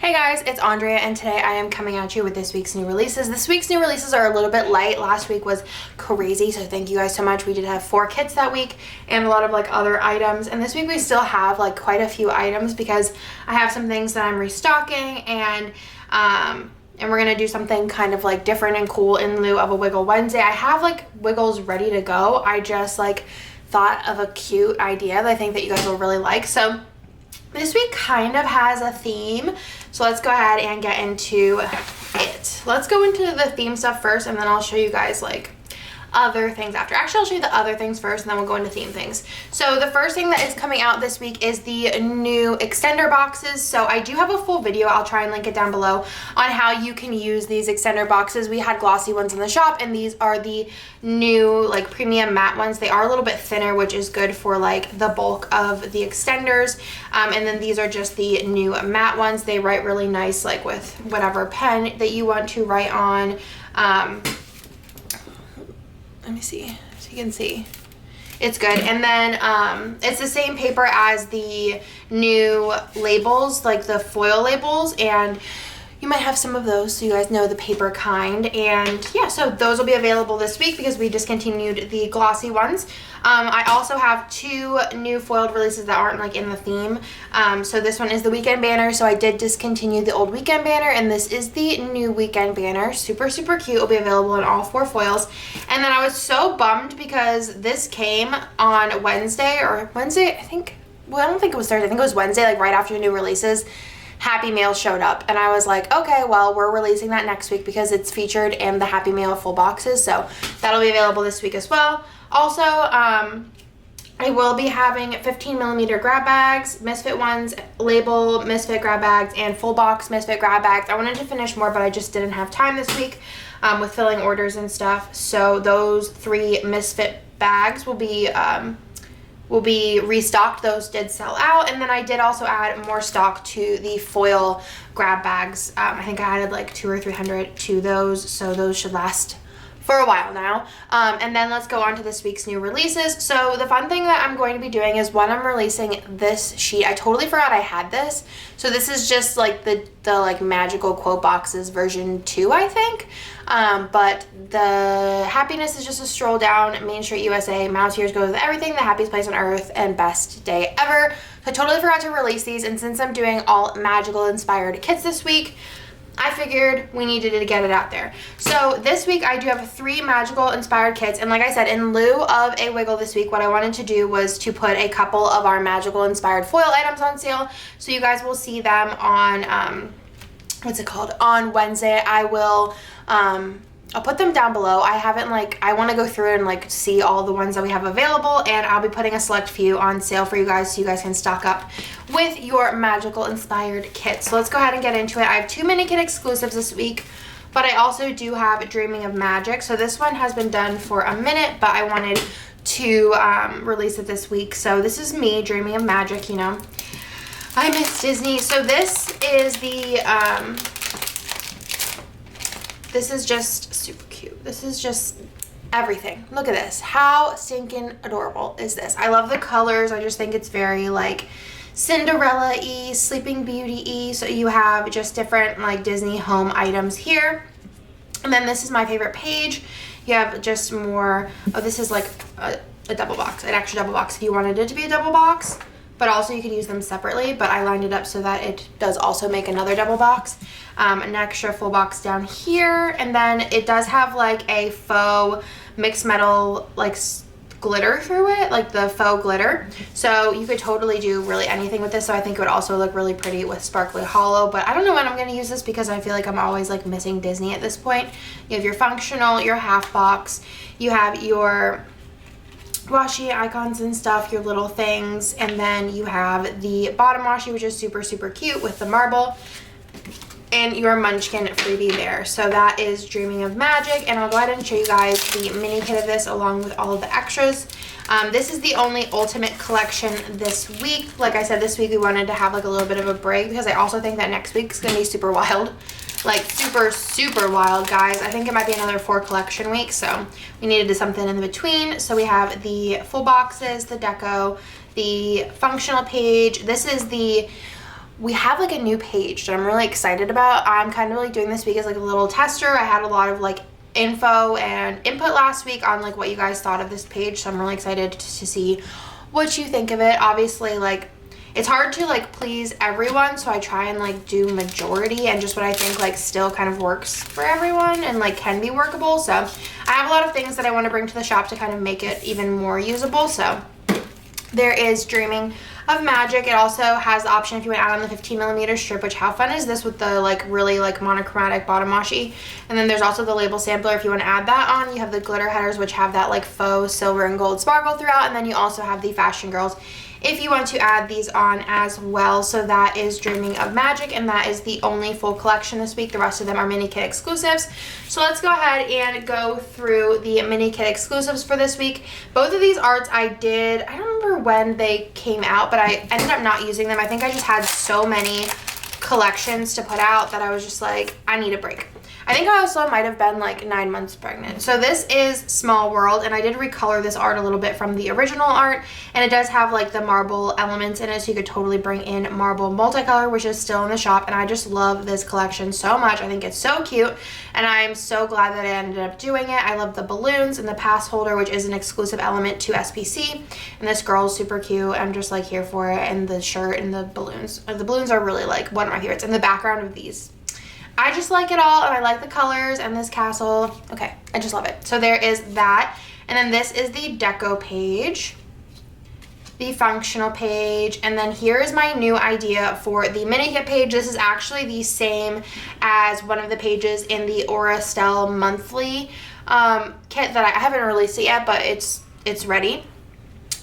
Hey guys, it's Andrea and today I am coming at you with this week's new releases. This week's new releases are a little bit light. Last week was crazy, so thank you guys so much. We did have 4 kits that week and a lot of like other items. And this week we still have like quite a few items because I have some things that I'm restocking and we're gonna do something kind of like different and cool in lieu of a Wiggle Wednesday. I have like wiggles ready to go. I just like thought of a cute idea that I think that you guys will really like. So this week kind of has a theme, so let's go ahead and get into it. Let's go into the theme stuff first, and then I'll show you guys like other things after. Actually, I'll show you the other things first, and then we'll go into theme things. So the first thing that is coming out this week is the new extender boxes. So I do have a full video, I'll try and link it down below, on how you can use these extender boxes. We had glossy ones in the shop, and these are the new like premium matte ones. They are a little bit thinner, which is good for like the bulk of the extenders. And then these are just the new matte ones. They write really nice, like with whatever pen that you want to write on. Let me see so you can see. It's good. And then it's the same paper as the new labels, like the foil labels, and you might have some of those so you guys know the paper kind. And yeah, so those will be available this week because we discontinued the glossy ones. I also have 2 new foiled releases that aren't like in the theme. So this one is the weekend banner, so I did discontinue the old weekend banner, and this is the new weekend banner. Super cute. It'll be available in all 4 foils. And then I was so bummed because this came on Wednesday, I think, well, I don't think it was Thursday, I think it was Wednesday, like right after the new releases. Happy Mail showed up, and I was like, okay, well, we're releasing that next week because it's featured in the Happy Mail full boxes, so that'll be available this week as well. Also, I will be having 15mm grab bags, Misfit ones, label Misfit grab bags, and full box Misfit grab bags. I wanted to finish more, but I just didn't have time this week with filling orders and stuff, so those 3 Misfit bags will be restocked. Those did sell out, and then I did also add more stock to the foil grab bags. I think I added like 200 or 300 to those, so those should last for a while now. And then let's go on to this week's new releases. So the fun thing that I'm going to be doing is when I'm releasing this sheet, I totally forgot I had this. So this is just like the like magical quote boxes version 2, I think. But the happiness is just a stroll down Main Street, USA. Mountaineers go with everything, the happiest place on earth, and best day ever. So I totally forgot to release these, and since I'm doing all magical inspired kits this week, I figured we needed to get it out there. So this week I do have 3 magical inspired kits, and like I said, in lieu of a wiggle this week, what I wanted to do was to put a couple of our magical inspired foil items on sale, so you guys will see them on what's it called, on Wednesday. I will I'll put them down below. I haven't I want to go through and like see all the ones that we have available, and I'll be putting a select few on sale for you guys so you guys can stock up with your magical inspired kits. So let's go ahead and get into it. I have 2 Minikin Exclusives this week, but I also do have Dreaming of Magic. So this one has been done for a minute, but I wanted to release it this week. So this is me, Dreaming of Magic, you know. I miss Disney. So this is the this is just super cute. This is just everything. Look at this. How stinking adorable is this? I love the colors. I just think it's very like Cinderella-y, Sleeping Beauty-y. So you have just different like Disney home items here. And then this is my favorite page. You have just more, oh, this is like a double box, an extra double box if you wanted it to be a double box. But also you could use them separately, but I lined it up so that it does also make another double box. An extra full box down here, and then it does have like a faux mixed metal like glitter through it, like the faux glitter. So you could totally do really anything with this. So I think it would also look really pretty with sparkly hollow, but I don't know when I'm going to use this because I feel like I'm always like missing Disney at this point. You have your functional, your half box, you have your washi icons and stuff, your little things, and then you have the bottom washi, which is super cute with the marble, and your munchkin freebie there. So that is Dreaming of Magic, and I'll go ahead and show you guys the mini kit of this along with all of the extras. This is the only ultimate collection this week. Like I said, this week we wanted to have like a little bit of a break because I also think that next week's gonna be super wild. Like super wild, guys. I think it might be another 4 collection week, so we needed something in between. So we have the full boxes, the deco, the functional page. This is the we have like a new page that I'm really excited about. I'm kind of like doing this week as like a little tester. I had a lot of like info and input last week on like what you guys thought of this page, so I'm really excited to see what you think of it. Obviously, like, it's hard to like please everyone, so I try and like do majority and just what I think like still kind of works for everyone and like can be workable. So I have a lot of things that I want to bring to the shop to kind of make it even more usable. So there is Dreaming of Magic. It also has the option if you want to add on the 15mm strip, which how fun is this with the like really like monochromatic bottom washi. And then there's also the label sampler if you want to add that on. You have the glitter headers, which have that like faux silver and gold sparkle throughout, and then you also have the Fashion Girls if you want to add these on as well. So that is Dreaming of Magic, and that is the only full collection this week. The rest of them are Minikit Exclusives. So let's go ahead and go through the Minikit Exclusives for this week. Both of these arts I don't remember when they came out, but I ended up not using them. I think I just had so many collections to put out that I was just like, I need a break. I think I also might have been like 9 months pregnant. So this is Small World, and I did recolor this art a little bit from the original art, and it does have like the marble elements in it, so you could totally bring in marble multicolor, which is still in the shop, and I just love this collection so much. I think it's so cute, and I'm so glad that I ended up doing it. I love the balloons and the pass holder, which is an exclusive element to SPC, and this girl is super cute. I'm just like here for it, and the shirt and the balloons. The balloons are really like one of my favorites, and the background of these. I just like it all, and I like the colors and this castle. Okay, I just love it. So there is that. And then this is the deco page, the functional page, and then here is my new idea for the Minikit page. This is actually the same as one of the pages in the Aura Stelle monthly kit that I haven't released it yet, but it's ready.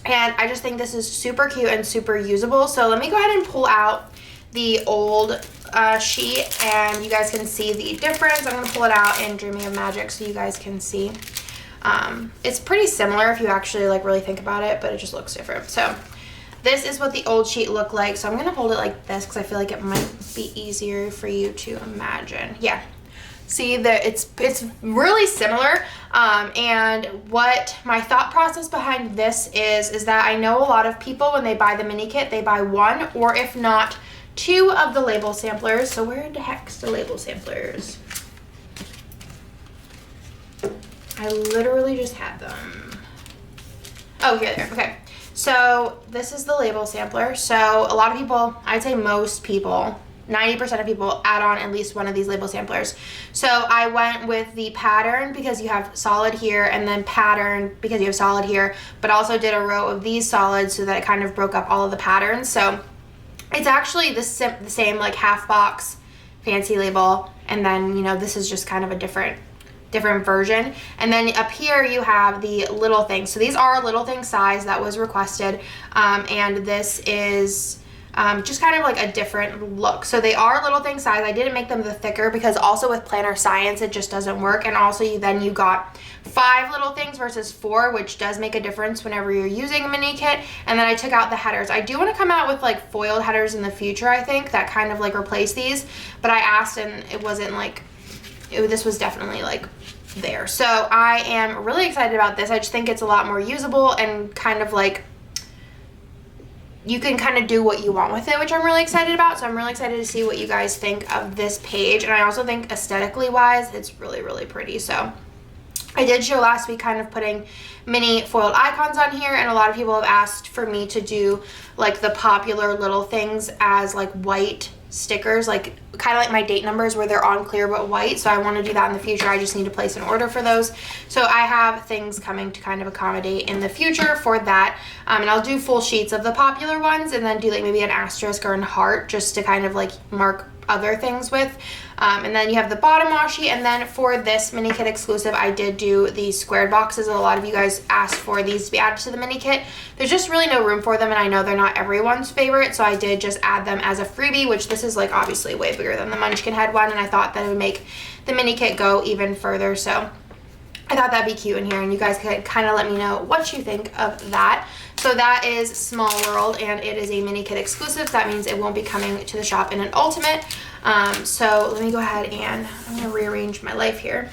And I just think this is super cute and super usable. So let me go ahead and pull out the old sheet, and you guys can see the difference. I'm going to pull it out in Dreaming of Magic so you guys can see. It's pretty similar if you actually like really think about it, but it just looks different. So this is what the old sheet looked like. So I'm going to hold it like this because I feel like it might be easier for you to imagine. Yeah. See that it's really similar, and what my thought process behind this is that I know a lot of people when they buy the mini kit, they buy one or if not two of the label samplers. So where the heck's the label samplers? I literally just had them. Oh, here they are. Okay. So this is the label sampler. So a lot of people, I'd say most people, 90% of people add on at least one of these label samplers. So I went with the pattern because you have solid here, and then pattern because you have solid here, but also did a row of these solids so that it kind of broke up all of the patterns. So it's actually the same like half box fancy label, and then, you know, this is just kind of a different version. And then up here you have the little things. So these are little thing size that was requested, and this is just kind of like a different look. So they are little thing size. I didn't make them the thicker because also with Planner Science it just doesn't work, and also you got 5 little things versus 4, which does make a difference whenever you're using a mini kit. And then I took out the headers. I do want to come out with like foiled headers in the future, I think, that kind of like replace these, but I asked and it wasn't like this was definitely like there. So I am really excited about this. I just think it's a lot more usable and kind of like you can kind of do what you want with it, which I'm really excited about. So I'm really excited to see what you guys think of this page. And I also think aesthetically wise, it's really, really pretty. So I did show last week kind of putting mini foiled icons on here, and a lot of people have asked for me to do like the popular little things as like white stickers, like kind of like my date numbers where they're on clear but white. So I want to do that in the future. I just need to place an order for those. So I have things coming to kind of accommodate in the future for that, and I'll do full sheets of the popular ones and then do like maybe an asterisk or a heart just to kind of like mark other things with. And then you have the bottom washi, and then for this mini kit exclusive I did do the squared boxes. A lot of you guys asked for these to be added to the mini kit. There's just really no room for them, and I know they're not everyone's favorite, so I did just add them as a freebie, which this is like obviously way bigger than the Munchkin head one, and I thought that it would make the mini kit go even further. So I thought that'd be cute in here, and you guys could kind of let me know what you think of that. So that is Small World, and it is a mini kit exclusive. That means it won't be coming to the shop in an ultimate. So let me go ahead and I'm gonna rearrange my life here.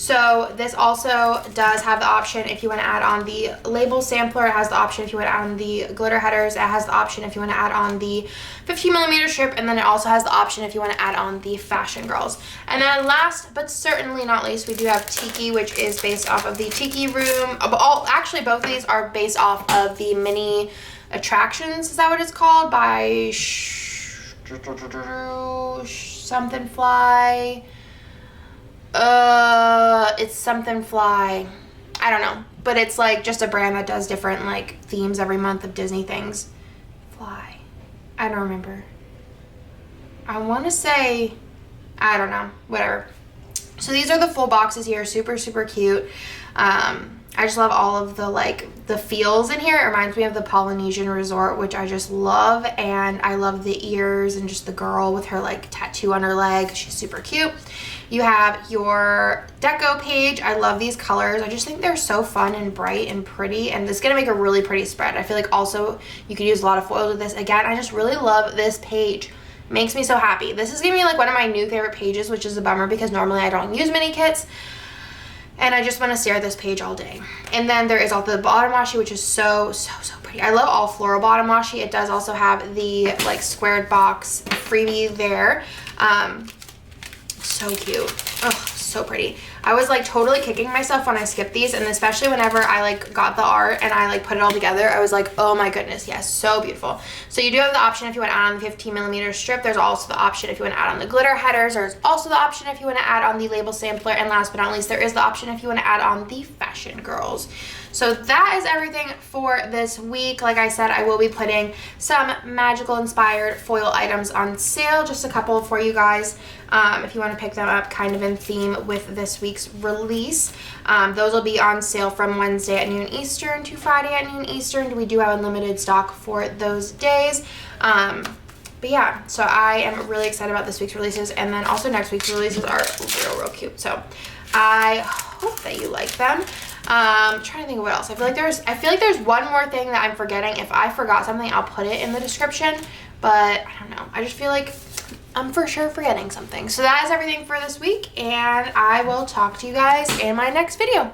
So this also does have the option if you want to add on the label sampler. It has the option if you want to add on the glitter headers. It has the option if you want to add on the 15mm strip, and then it also has the option if you want to add on the Fashion Girls. And then last but certainly not least, we do have Tiki, which is based off of the Tiki Room. Actually, both of these are based off of the Mini Attractions. Is that what it's called? By something fly. It's something fly. I don't know, but it's like just a brand that does different like themes every month of Disney things. Fly. I don't remember. I want to say, I don't know, whatever. So these are the full boxes here. Super, super cute. I just love all of the like the feels in here. It reminds me of the Polynesian Resort, which I just love, and I love the ears and just the girl with her like tattoo on her leg. She's super cute. You have your deco page. I love these colors. I just think they're so fun and bright and pretty, and it's gonna make a really pretty spread. I feel like also you could use a lot of foils with this. Again, I just really love this page. It makes me so happy. This is gonna be like one of my new favorite pages, which is a bummer because normally I don't use mini kits. And I just want to stare at this page all day. And then there is also the bottom washi, which is so, so, so pretty. I love all floral bottom washi. It does also have the like squared box freebie there. So cute. Oh, so pretty. I was like totally kicking myself when I skipped these, and especially whenever I like got the art and I like put it all together, I was like, oh my goodness, yes, so beautiful. So you do have the option if you want to add on the 15mm strip. There's also the option if you want to add on the glitter headers. There's also the option if you want to add on the label sampler, and last but not least, there is the option if you want to add on the Fashion Girls. So that is everything for this week. Like I said, I will be putting some magical inspired foil items on sale, just a couple for you guys if you want to pick them up kind of in theme with this week's release. Those will be on sale from Wednesday at noon Eastern to Friday at noon Eastern. We do have unlimited stock for those days. But yeah, so I am really excited about this week's releases, and then also next week's releases are real cute. So I hope that you like them. I'm trying to think of what else. I feel like there's one more thing that I'm forgetting. If I forgot something, I'll put it in the description, but I don't know. I just feel like I'm for sure forgetting something. So that is everything for this week, and I will talk to you guys in my next video.